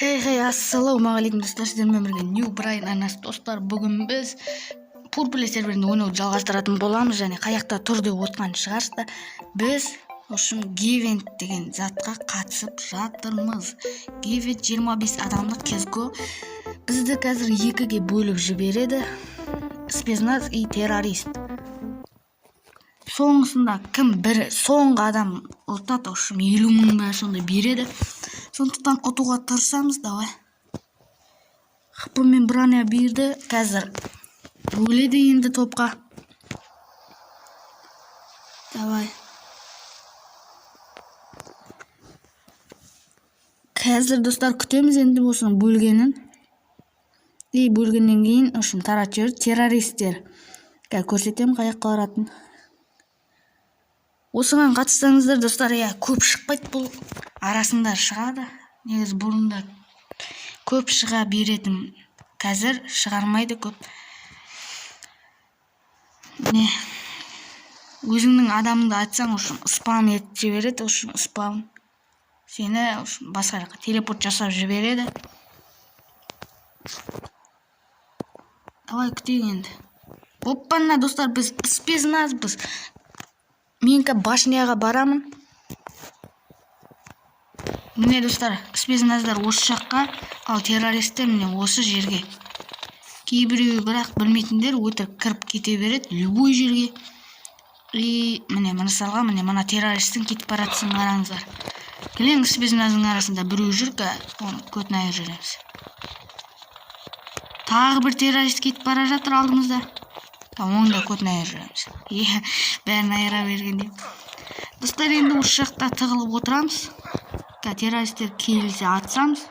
Hey, ассалаумағалейкум достар, сіздермен бірге New Brain анасы достар. Бүгін біз Purple серверінде ойнауды жалғастыратын боламыз, және қаяқта тұр деп отқан шығарсыздар. Біз Givent деген затқа қатысып жатырмыз. Givent 25 адамдық кезго. Бізді қазір екіге бөліп жібереді. Спецназ и террорист. Соңғысында кім бір соңғы адам ұтады, 50 мың ба сондай береді. Сондықтан ұтуға тырысамыз, давай. Хпмен броня берді, қазір бөледі енді топқа. Давай. Қазір достар күтеміз енді болсын бөлгенін. И бөлгеннен кейін таратып жіберді террористер. Көрсетемін қаяққа баратын. Осыған қатыссаңыздар достар, көп шықпайды, бұл арасында шығады. Негізі бұрында көп шыға беретін, қазір шығармайды көп. Өзіңнің адамыңды айтсаң, спам етіп жібереді, спам. Сені басқа жаққа телепорт жасап жібереді. Давай күтейік енді. Оппана достар, біз спецназбыз. Мен башняға барамын. Міне достар, спецназдар осы жаққа, ал террористер міне осы жерге. Кейбіреуі бірақ білмейтіндер өтірік кіріп кете береді любой жерге. И міне мысалға, мына террористтің кетіп баратысын қараңыздар. Келең спецназдың арасында біреу жүр, оны көтін айыр жүреміз. Тағы бір террорист кетіп бара жатыр алдымызда. Оңда көтін айыр жүреміз. Бәрін айыра бергенде. Достар, енді осы жақта тығылып отырамыз. Террористер келсе атсамыз.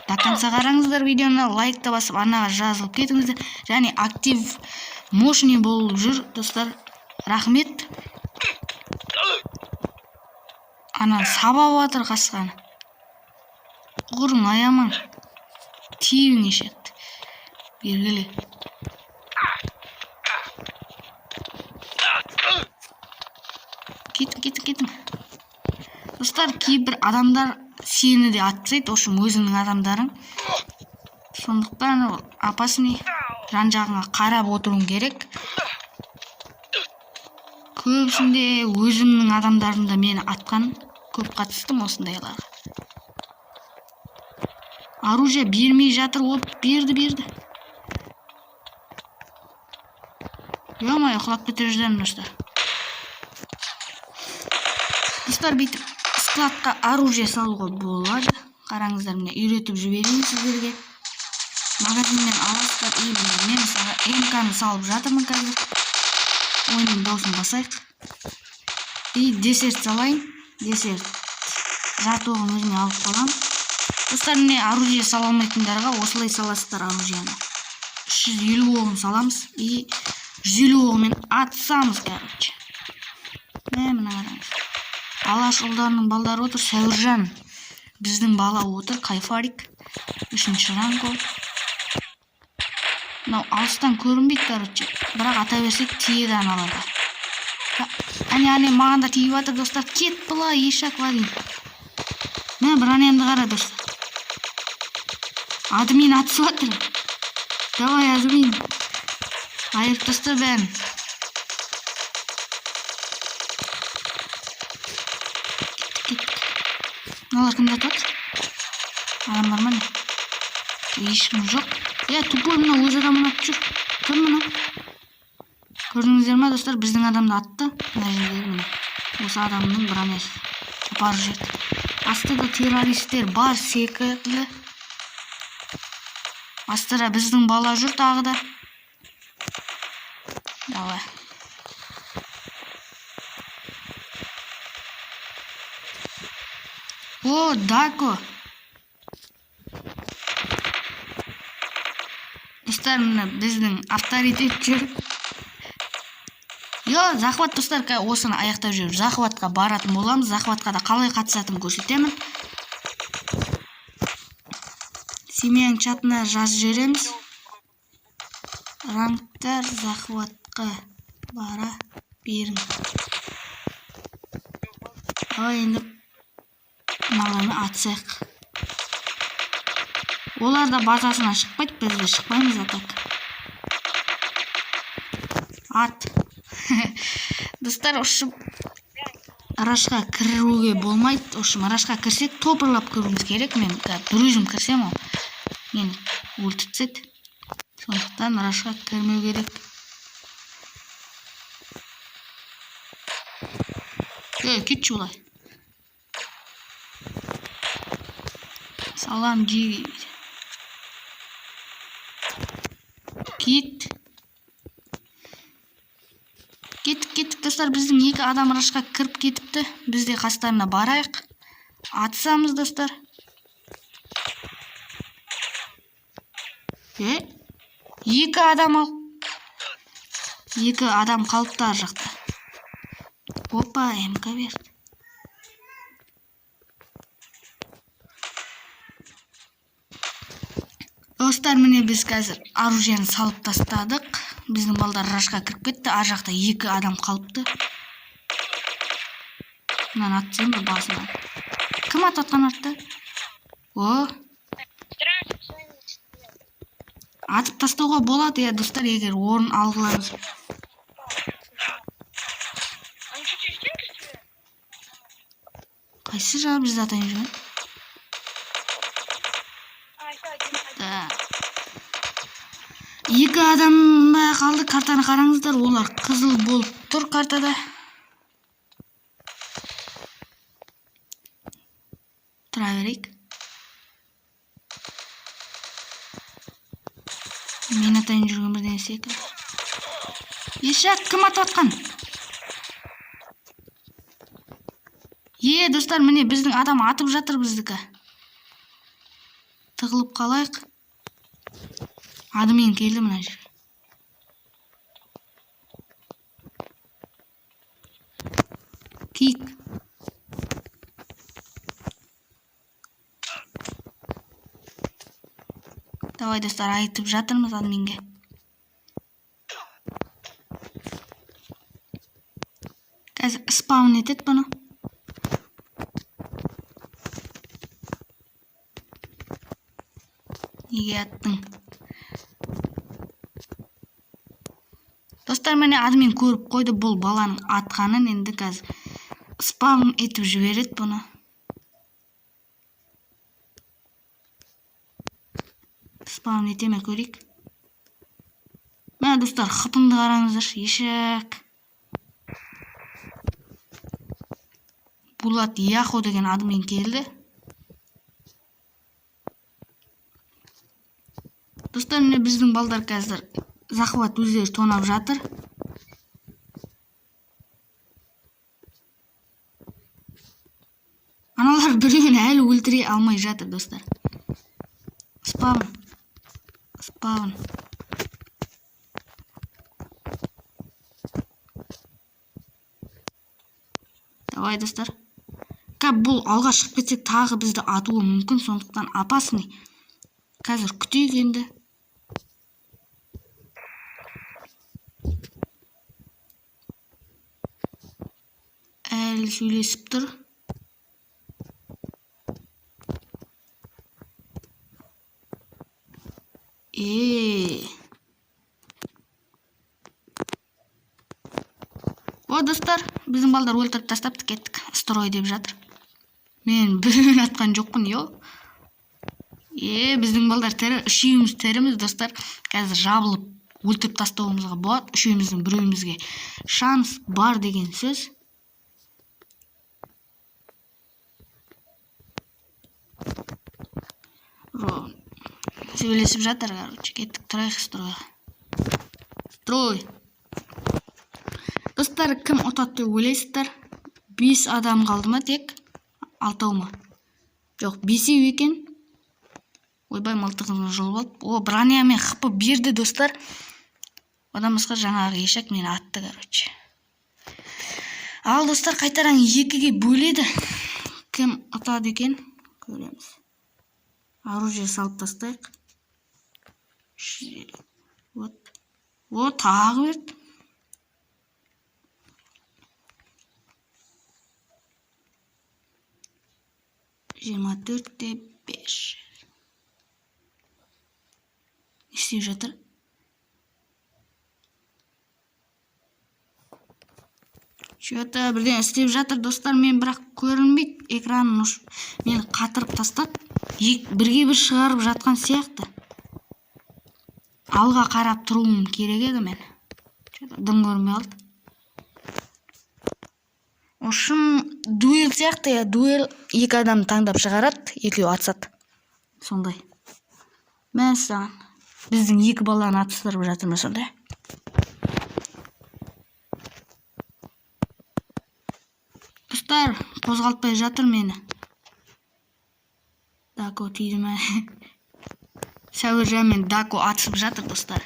До конца қараңыздар видеоны, лайкты басып, анаға жазылып кетіңіздер. Және актив мощный болып жүр, достар. Рахмет. Анан сабап атыр қасқаны. Құрың аяман. Тиюің ешетті. Бергіле. Кетің. Достар, кейбір адамдар сені де атсайды, өзіңнің адамдарың. Сондықтан опасный, жан-жағыңа қарап отыруың керек. Көбісінде өзімнің адамдарымда мені атқан, көп қатыстым осындайларға. Оружие бермей жатыр, берді. Ё-моё, құлап кетер жүден, достар. Достар, бүйтіп складқа оружие салуға болады. Қараңыздар, міне үйретіп жіберейін сіздерге. Магазиннен аласыздар. Мен мысалы МК-ны салып жатырмын қазір. Ойынның дауысын басайық. И десерт салайын. Десерт жатуығын өзіне алып қалам. Достар, міне оружие сала алмайтындарға осылай саласыздар оружияны. 350 оғын саламыз. И 150 оғымен атсамыз, короче. Мына қараңыз. Алаш ұлдарының балдары отыр, Сәуіржан. Біздің бала отыр, Кайфарик. 3-ші ранг ол. Алыстан көрінбейді, короче. Бірақ ата берсек тиеді аналарға. Әне, маған да тиіп атыр, достар. Кет бұла, ешак варин. Мә, бронемді қара, достар. Админ атысып атыр. Давай, админ. Айырып достар бәрін. Мыналар кімді атады? Адам бар ма не? Ешкім жоқ. Тупой мына өз адамын атып жүр. Кім мына? Көрдіңіздер ма, достар, біздің адамды атты. Осы адамның бронесі бар жүрді. Астыда террористер бар секілді. Астыда біздің бала жүр тағы да. Давай. О, Дако. Достар, біздің авторитет жүр. Захват, достар, осыны аяқтап жүр. Захватқа баратын боламыз. Захватқа да қалай қатысатын көрсетемін. Семьяның чатына жазып жібереміз. Рангтар захватқа бара берің. Енді мынаны атсақ. Олар да базасына шықпайды, біз де шықпаймыз атак. Ат. Достар, ошып арашқа кіруге болмайды. Ошым арашқа кірсек, топырлап кіруіміз керек. Мен бір өзім кірсем, мені өлтіртсет. Сондықтан арашқа кірмеу керек. Кетші олай. Салам жей. Кет. Кеттік, достар, біздің 2 адам арашқа кіріп кетіпті. Біз де қастарына барайық. Атысамыз, достар. 2 адам ал. 2 адам қалыпты ар жақта. Опа, МК берді. Достар, міне біз қазір оружиені салып тастадық. Біздің балдар арашқа кіріп кетті. Ар жақта 2 адам қалыпты. Мынаны атсам ба басынан? Кім ататқан артты? Атып тастауға болады, достар, егер орын алғыларыңыз. Қайсы жағы бізді атайын жүрген? Да. 2 адам қалды, картаны қараңыздар, олар қызыл болып тұр картада. Тұра берейік. Мен атайын жүрген бірден секілді. Ешак, кім ататқан? Достар, міне біздің адам атып жатыр біздікі. Тығылып қалайық. Адымен келді мына жер. Кик. Давай, достар, айтып жатырмыз админге. Қазір спаун етеді бұны. Неге аттың? Достар, мені админ көріп қойды бұл баланың атқанын. Енді қазір спаун етіп жібереді бұны. Спаун етеме көрейік. Мына, достар, қыпынды қараңыздар. Ешек. Булат Яхо деген админ келді. Достар, міне біздің балдар қазір захват өздері тонап жатыр. Аналар біреуін әлі өлтіре алмай жатыр, достар. Спаун. Давай, достар. Бұл алға шығып кетсек тағы бізді атуы мүмкін, сондықтан опасный. Қазір күтейік енді. Әлі сөйлесіп тұр. Достар, біздің балдар өлтіріп тастапты, кеттік. Строй деп жатыр. Мен біреуін атқан жоқпын, біздің балдар тірі, үшеуміз тіріміз, достар. Қазір жабылып өлтіріп тастауымызға болады. Үшеуміздің біреуімізге шанс бар деген сөз. Сөйлесіп жатыр, кеттік, тұрайық стройға. Строй. Достар, кім ұтатты ойлайсыздар? 5 адам қалды ма тек? 6 ма? Жоқ, 5 екен. Ойбай, мылтығын жұлып алып. Брониямен қыпы берді, достар. Одан басқа жаңағы ешек мені атты, Ал, достар, қайтадан 2-ге бөледі. Кім ұтады екен? Көреміз. Оружие салып тастайық. Тағы берді. Жиырма 4-5. істеп жатыр. Что-то бірден істеп жатыр достар, мен бірақ көрінбейді экраным, мені қатырып тастады. Бірге бір шығарып жатқан сияқты. Алға қарап тұруым керек еді мен. Дым көрмей алды. Ошым дуэл сияқты, я дуэл екі адам таңдап шығарады, екеу атысады. Сондай. Мен саған біздің екі баланы атыстырып жатырмыз сондай. Достар, қозғалтпай жатыр мені. Дако тиді ме? Сәуіржан мен Дако атысып жатыр достар.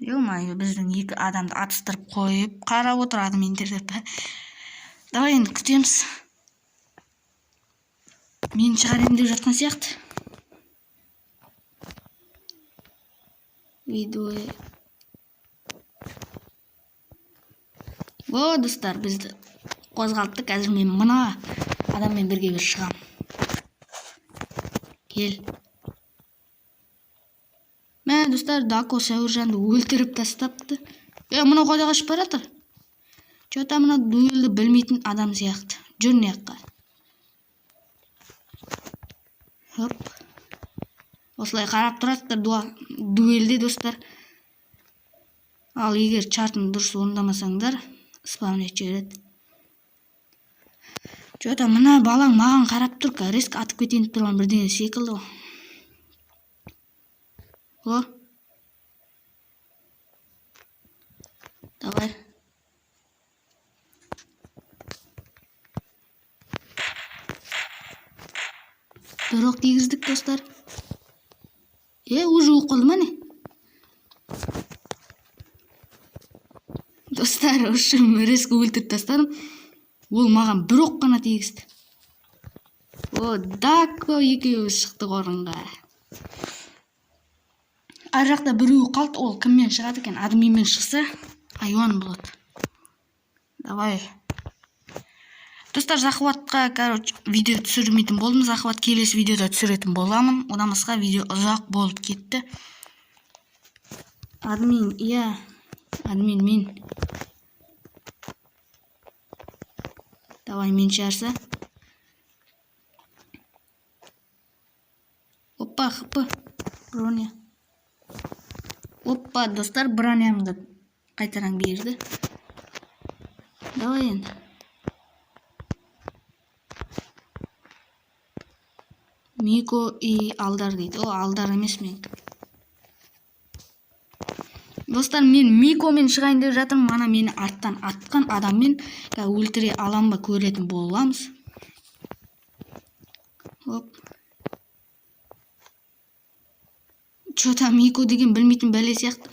Ё-моё, біздің екі адамды атыстырып қойып қарап отыр админдер деп. Давай енді күтеміз. Мен шығарайын деп жатқан сияқты. Видео. О, достар, бізді қозғалтты. Қазір мен мына адаммен бірге бір шығам. Кел. Мә, достар, Дако Сәуіржанды өлтіріп тастапты. Мұна қойда қашып баратыр. Что-то мұна дуэлді білмейтін адам сияқты. Жүріне аққа. Хоп. Осылай қарап тұраттыр дуэлде, достар. Ал егер чартын дұрыс орындамасаңдар, спаунет жібереді. Что-то мұна балаң маған қарап тұр, риск атып кетейін тұрған бірдеңе секілді. О. Давай. Бір оқ тигіздік, достар. Уже оқылды ма не? Достар, ошым риск өлтіріп тастадым. Ол маған бір оқ қана тигізді. О, Дако екеуіміз шықтық орынға. Ар жақта біреу қалды, ол кіммен шығады екен? Админмен шықса, айуан болады. Давай. Достар, Захватқа, видео түсірмейтін болдым. Захват келесі видеода түсіретін боламын. Одан басқа видео ұзақ болып кетті. Админ, иә. Админ мен. Давай, мен шығарса. Опа, хпы. Броня. Опа, достар, бронямды қайтаран берді. Давай енді. Мико и Алдар дейді. О, Алдар емес мен. Достар, мен Микомен шығайын деп жатырмын. Мана мені арттан атқан адаммен өлтіре алам ба көретін боламыз. Оп. Что-то Мико деген білмейтін бәле сияқты.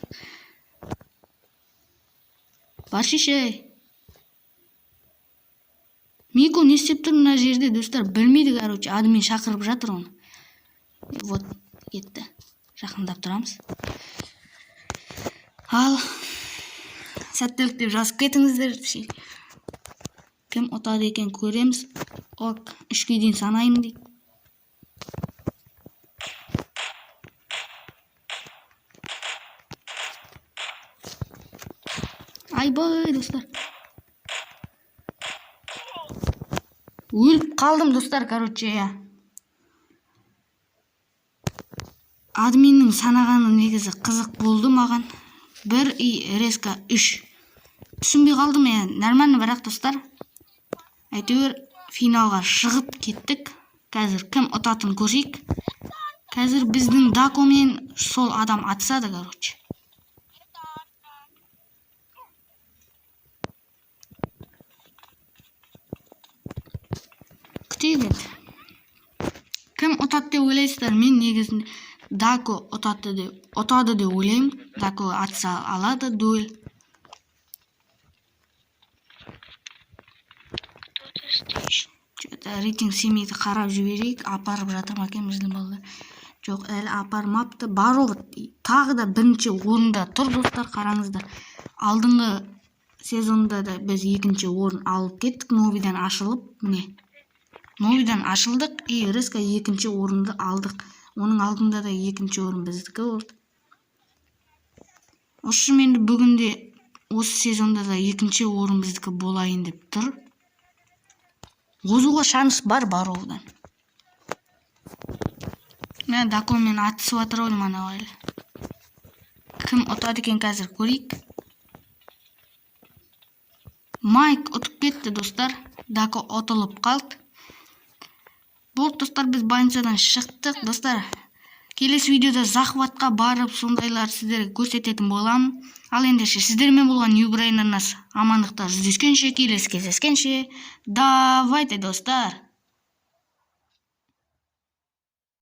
Баршишай. Мико не істеп тұр мына жерде, достар, білмейді, админ шақырып жатыр оны. Вот, кетті. Жақындап тұрамыз. Ал, сәттілік деп жазып кетіңіздер. Кім ұтады екен көреміз. Ок, 3-ке дейін санайым дейді. Айбай, достар. Өліп қалдым, достар, я. Админнің санағаны негізі қызық болды маған. 1 и резко 3. Түсінбей қалдым, нормально, бірақ, достар. Әйтеуір финалға шығып кеттік. Қазір кім ұтатын көрейік. Қазір біздің Дако мен сол адам атысады, Күтейік. Кім ұтады деп ойлайсыздар? Мен негізінде Дако ұтады деп ойлаймын. Дако атса алады дуэл. Рейтинг семейді қарап жіберейік. Апарып жатыр ма екен біздің балалар? Жоқ, әлі апармапты. Баров тағы да бірінші орында тұр, достар, қараңыздар. Алдыңғы сезонда да біз 2-ші орын алып кеттік. Новидан ашылып, міне. Новидан ашылдық и резко 2-ші орынды алдық. Оның алдында да екінші орын біздікі болды. Осы енді бүгінде осы сезонда да екінші орын біздікі болайын деп тұр. Озуға шанс бар одан. Мен Дакомен атысып жатыр ғой мана әлі. Кім ұтады екен қазір көрейік. Майк ұтып кетті достар. Дако ұтылып қалды. Болды достар, біз больницадан шықтық достар. Келесі видеода захватқа барып сондайлар сіздерге көрсететін боламын. Ал ендеше сіздермен болған Ньюбрейн арнасы амандықта жүздескенше, келесі кездескенше. Давайте достар.